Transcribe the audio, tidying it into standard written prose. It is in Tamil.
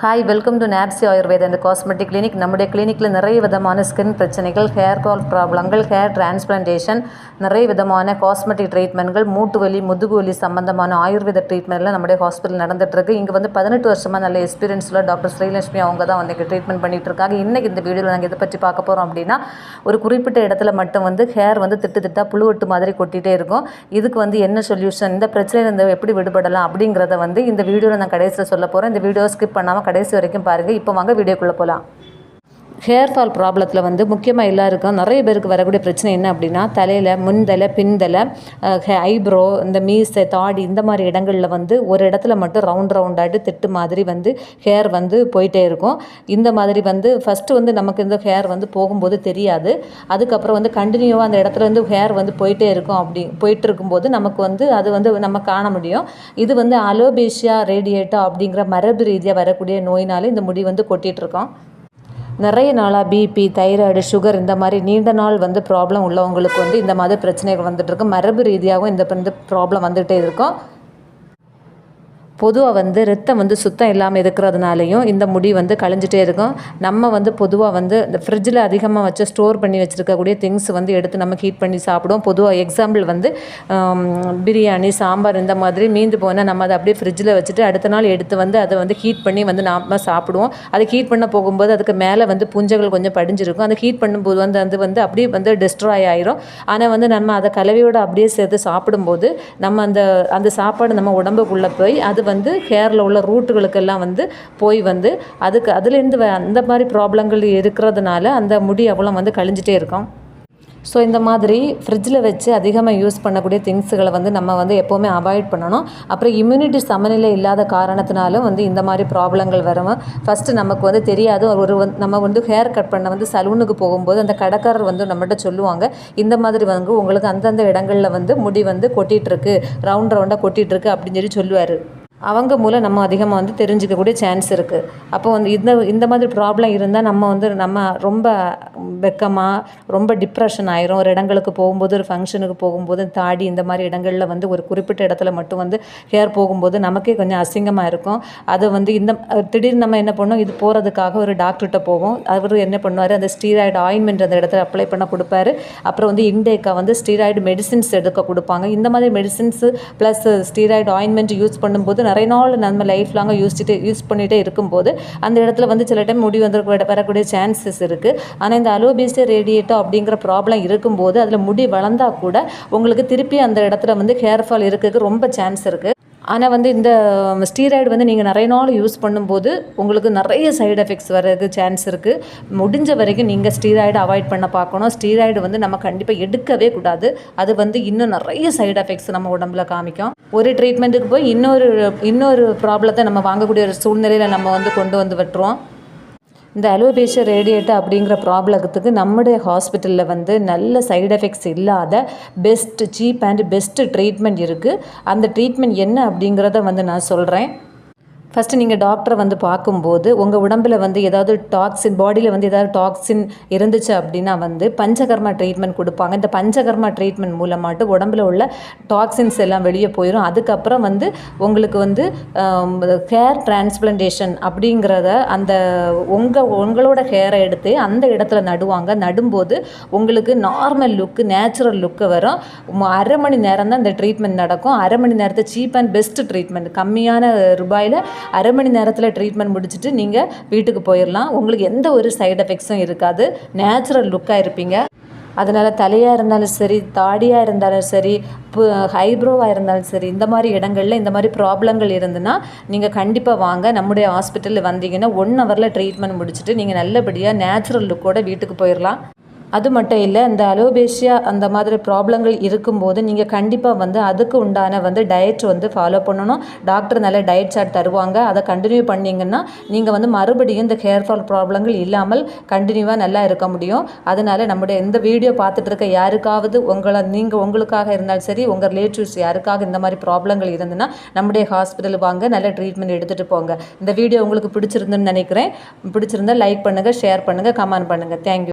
ஹாய், வெல்கம் டு நாப்சி ஆயுர்வேதா அண்ட் காஸ்மெட்டிக் கிளினிக். நம்முடைய கிளினிக்கில் நிறைய விதமான ஸ்கின் பிரச்சனைகள், ஹேர் ஃபால் ப்ராப்ளங்கள், ஹேர் டிரான்ஸ்பிளான்டேஷன், நிறைய விதமான காஸ்மெட்டிக் ட்ரீட்மெண்ட்கள், மூட்டு வலி, முதுகு வலி சம்பந்தமான ஆயுர்வேத ட்ரீட்மெண்ட்லாம் நம்முடைய ஹாஸ்பிட்டல் நடந்துகிட்ருக்கு. இங்கே வந்து 18 வருஷமாக நல்ல எக்ஸ்பீரியன்ஸ் உள்ள டாக்டர் ஸ்ரீலட்சுமி அவங்க தான் வந்து இங்கே ட்ரீட்மெண்ட் பண்ணிகிட்டு இருக்காங்க. இன்றைக்கி இந்த வீடியோவில் நாங்கள் இதை பற்றி பார்க்க போகிறோம் அப்படின்னா, ஒரு குறிப்பிட்ட இடத்துல மட்டும் வந்து ஹேர் வந்து திட்டா புழுவட்டு மாதிரி கொட்டிகிட்டே இருக்கும். இதுக்கு வந்து என்ன சொல்யூஷன், இந்த பிரச்சனையிலேருந்து எப்படி விடுபடலாம் அப்படிங்கிறத வந்து இந்த வீடியோவில் நான் கடைசியில் சொல்ல போகிறேன். இந்த வீடியோவை ஸ்கிப் பண்ணாமல் கடைசி வரைக்கும் பாருங்கள். இப்போ வாங்க வீடியோக்குள்ளே போகலாம். ஹேர் ஃபால் ப்ராப்ளத்தில் வந்து முக்கியமாக எல்லாருக்கும் நிறைய பேருக்கு வரக்கூடிய பிரச்சனை என்ன அப்படின்னா, தலையில் முன்தலை, பின்தலை, ஐப்ரோ, இந்த மீசை, தாடி, இந்த மாதிரி இடங்களில் வந்து ஒரு இடத்துல மட்டும் ரவுண்டாட்டு திட்டு மாதிரி வந்து ஹேர் வந்து போயிட்டே இருக்கும். இந்த மாதிரி வந்து ஃபஸ்ட்டு வந்து நமக்கு இந்த ஹேர் வந்து போகும்போது தெரியாது. அதுக்கப்புறம் வந்து கண்டினியூவாக அந்த இடத்துல வந்து ஹேர் வந்து போயிட்டே இருக்கும். அப்படி போயிட்டு இருக்கும்போது நமக்கு வந்து அது வந்து நம்ம காண முடியும். இது வந்து அலோபேஷியா ரேடியேட்டா அப்படிங்கிற மரபு ரீதியாக வரக்கூடிய நோயினால இந்த முடி வந்து கொட்டிகிட்டு இருக்கோம். நிறைய நாளாக பிபி, தைராய்டு, சுகர் இந்த மாதிரி நீண்ட நாள் வந்து ப்ராப்ளம் உள்ளவங்களுக்கு வந்து இந்த மாதிரி பிரச்சனைகள் வந்துட்டுருக்கு. மரபு ரீதியாகவும் இந்த ப்ராப்ளம் வந்துகிட்டே இருக்கும். பொதுவாக வந்து ரத்தம் வந்து சுத்தம் இல்லாமல் இருக்கிறதுனாலையும் இந்த முடி வந்து கழிஞ்சிட்டே இருக்கும். நம்ம வந்து பொதுவாக வந்து இந்த ஃப்ரிட்ஜில் அதிகமாக வச்சு ஸ்டோர் பண்ணி வச்சுருக்கக்கூடிய திங்ஸ் வந்து எடுத்து நம்ம ஹீட் பண்ணி சாப்பிடுவோம். பொதுவாக எக்ஸாம்பிள் வந்து பிரியாணி, சாம்பார் இந்த மாதிரி மீந்து போனால் நம்ம அதை அப்படியே ஃப்ரிட்ஜில் வச்சுட்டு அடுத்த நாள் எடுத்து வந்து அதை வந்து ஹீட் பண்ணி வந்து நாம் சாப்பிடுவோம். அதை ஹீட் பண்ண போகும்போது அதுக்கு மேலே வந்து புஞ்சைகள் கொஞ்சம் படிஞ்சிருக்கும். அதை ஹீட் பண்ணும்போது வந்து அது வந்து அப்படியே வந்து டிஸ்ட்ராய் ஆயிரும். ஆனால் வந்து நம்ம அதை கலவையோடு அப்படியே சேர்த்து சாப்பிடும்போது நம்ம அந்த சாப்பாடு நம்ம உடம்புக்குள்ளே போய் அது வந்து ஹேரில் உள்ள ரூட்டுகளுக்கெல்லாம் வந்து போய் வந்து அதுலேருந்து அந்த மாதிரி ப்ராப்ளங்கள் இருக்கிறதுனால அந்த முடி அவ்வளோ வந்து கழிஞ்சிட்டே இருக்கும். ஸோ இந்த மாதிரி ஃப்ரிட்ஜில் வச்சு அதிகமாக யூஸ் பண்ணக்கூடிய திங்ஸுகளை வந்து நம்ம வந்து எப்போவுமே அவாய்ட் பண்ணணும். அப்புறம் இம்யூனிட்டி சமநிலை இல்லாத காரணத்தினாலும் வந்து இந்த மாதிரி ப்ராப்ளங்கள் வரும். ஃபஸ்ட்டு நமக்கு வந்து தெரியாது. நம்ம வந்து ஹேர் கட் பண்ண வந்து சலூனுக்கு போகும்போது அந்த கடைக்காரர் வந்து நம்மகிட்ட சொல்லுவாங்க, இந்த மாதிரி வந்து உங்களுக்கு அந்தந்த இடங்களில் வந்து முடி வந்து கொட்டிகிட்ருக்கு, ரவுண்டாக கொட்டிகிட்ருக்கு அப்படின்னு சொல்லுவார். அவங்க மூலம் நம்ம அதிகமாக வந்து தெரிஞ்சிக்கக்கூடிய சான்ஸ் இருக்குது. அப்போ வந்து இந்த மாதிரி ப்ராப்ளம் இருந்தால் நம்ம ரொம்ப வெக்கமாக ரொம்ப டிப்ரெஷன் ஆயிரும். ஒரு இடங்களுக்கு போகும்போது, ஒரு ஃபங்க்ஷனுக்கு போகும்போது, தாடி இந்த மாதிரி இடங்களில் வந்து ஒரு குறிப்பிட்ட இடத்துல மட்டும் வந்து ஹேர் போகும்போது நமக்கே கொஞ்சம் அசிங்கமாக இருக்கும். அது வந்து திடீர்னு நம்ம என்ன பண்ணோம், இது போகிறதுக்காக ஒரு டாக்டர்கிட்ட போவோம். அவர் என்ன பண்ணுவார், அந்த ஸ்டீராய்டு ஆயின்மெண்ட் அந்த இடத்துல அப்ளை பண்ண கொடுப்பாரு. அப்புறம் வந்து இன்டேக்காக வந்து ஸ்டீராய்டு மெடிசின்ஸ் எடுக்க கொடுப்பாங்க. இந்த மாதிரி medicines plus steroid ointment use பண்ணும்போது நிறைய நாள் நம்ம லைஃப் லாங்காக யூஸ் பண்ணிகிட்டே இருக்கும்போது அந்த இடத்துல வந்து சில டைம் முடி வந்து வரக்கூடிய சான்சஸ் இருக்குது. ஆனால் இந்த அலோபேசியா ரேடியேட்டா அப்படிங்கிற ப்ராப்ளம் இருக்கும்போது அதில் முடி வளர்ந்தால் கூட உங்களுக்கு திருப்பி அந்த இடத்துல வந்து ஹேர் ஃபால் இருக்கிறதுக்கு ரொம்ப சான்ஸ் இருக்குது. ஆனால் வந்து இந்த ஸ்டீராய்டு வந்து நீங்கள் நிறைய நாள் யூஸ் பண்ணும்போது உங்களுக்கு நிறைய சைடு எஃபெக்ட்ஸ் வர்றதுக்கு சான்ஸ் இருக்குது. முடிஞ்ச வரைக்கும் நீங்கள் ஸ்டீராய்டு அவாய்ட் பண்ண பார்க்கணும். ஸ்டீராய்டு வந்து நம்ம கண்டிப்பாக எடுக்கவே கூடாது. அது வந்து இன்னும் நிறைய சைடு எஃபெக்ட்ஸ் நம்ம உடம்புல காமிக்கும். ஒரு ட்ரீட்மெண்ட்டுக்கு போய் இன்னொரு ப்ராப்ளத்தை நம்ம வாங்கக்கூடிய ஒரு சூழ்நிலையில் நம்ம வந்து கொண்டு வந்து விட்டுருவோம். இந்த அலோபேஷியா ரேடியேட்டா அப்படிங்கிற ப்ராப்ளத்துக்கு நம்முடைய ஹாஸ்பிட்டலில் வந்து நல்ல சைடு எஃபெக்ட்ஸ் இல்லாத சீப் அண்ட் பெஸ்ட்டு ட்ரீட்மெண்ட் இருக்குது. அந்த ட்ரீட்மெண்ட் என்ன அப்படிங்கிறத வந்து நான் சொல்கிறேன். ஃபஸ்ட்டு நீங்கள் டாக்டரை வந்து பார்க்கும்போது உங்கள் உடம்பில் வந்து ஏதாவது பாடியில் வந்து ஏதாவது டாக்ஸின் இருந்துச்சு அப்படின்னா வந்து பஞ்சகர்மா ட்ரீட்மெண்ட் கொடுப்பாங்க. இந்த பஞ்சகர்மா ட்ரீட்மெண்ட் மூலமாட்டு உடம்பில் உள்ள டாக்ஸின்ஸ் எல்லாம் வெளியே போயிடும். அதுக்கப்புறம் வந்து உங்களுக்கு வந்து ஹேர் டிரான்ஸ்பிளான்டேஷன் அப்படிங்கிறத அந்த உங்களோட ஹேரை எடுத்து அந்த இடத்துல நடுவாங்க. நடும்போது உங்களுக்கு நார்மல் லுக்கு, நேச்சுரல் லுக்கு வரும். அரை மணி நேரம் தான் இந்த ட்ரீட்மெண்ட் நடக்கும். அரை மணி நேரத்தை சீப் அண்ட் பெஸ்ட் ட்ரீட்மெண்ட், கம்மியான ரூபாயில் அரை மணி நேரத்தில் ட்ரீட்மெண்ட் முடிச்சுட்டு நீங்கள் வீட்டுக்கு போயிடலாம். உங்களுக்கு எந்த ஒரு சைடு எஃபெக்ட்ஸும் இருக்காது. நேச்சுரல் லுக்காக இருப்பீங்க. அதனால் தலையாக இருந்தாலும் சரி, தாடியாக இருந்தாலும் சரி, ஐப்ரோவாக இருந்தாலும் சரி, இந்த மாதிரி இடங்களில் இந்த மாதிரி ப்ராப்ளங்கள் இருந்துன்னா நீங்கள் கண்டிப்பாக வாங்க. நம்முடைய ஹாஸ்பிட்டலில் வந்தீங்கன்னா 1 ஹவரில் ட்ரீட்மெண்ட் முடிச்சுட்டு நீங்கள் நல்லபடியாக நேச்சுரல் லுக்கோடு வீட்டுக்கு போயிடலாம். அது மட்டும் இல்லை, இந்த அலோபேஷியா அந்த மாதிரி ப்ராப்ளங்கள் இருக்கும்போது நீங்கள் கண்டிப்பாக வந்து அதுக்கு உண்டான வந்து டயட் வந்து ஃபாலோ பண்ணணும். டாக்டர் நல்ல டயட் சார்ட் தருவாங்க. அதை கண்டினியூ பண்ணிங்கன்னா நீங்கள் வந்து மறுபடியும் இந்த ஹேர் ஃபால் ப்ராப்ளங்கள் இல்லாமல் கண்டினியூவாக நல்லா இருக்க முடியும். அதனால் நம்முடைய இந்த வீடியோ பார்த்துட்டு இருக்க யாருக்காவது உங்களுக்காக இருந்தாலும் சரி, உங்கள் ரிலேட்டிவ்ஸ் யாருக்காக இந்த மாதிரி ப்ராப்ளங்கள் இருந்துன்னா நம்முடைய ஹாஸ்பிட்டல் வாங்க, நல்ல ட்ரீட்மெண்ட் எடுத்துகிட்டு போங்க. இந்த வீடியோ உங்களுக்கு பிடிச்சிருந்துன்னு நினைக்கிறேன். பிடிச்சிருந்தால் லைக் பண்ணுங்கள், ஷேர் பண்ணுங்கள், கமெண்ட் பண்ணுங்கள். தேங்க்யூ.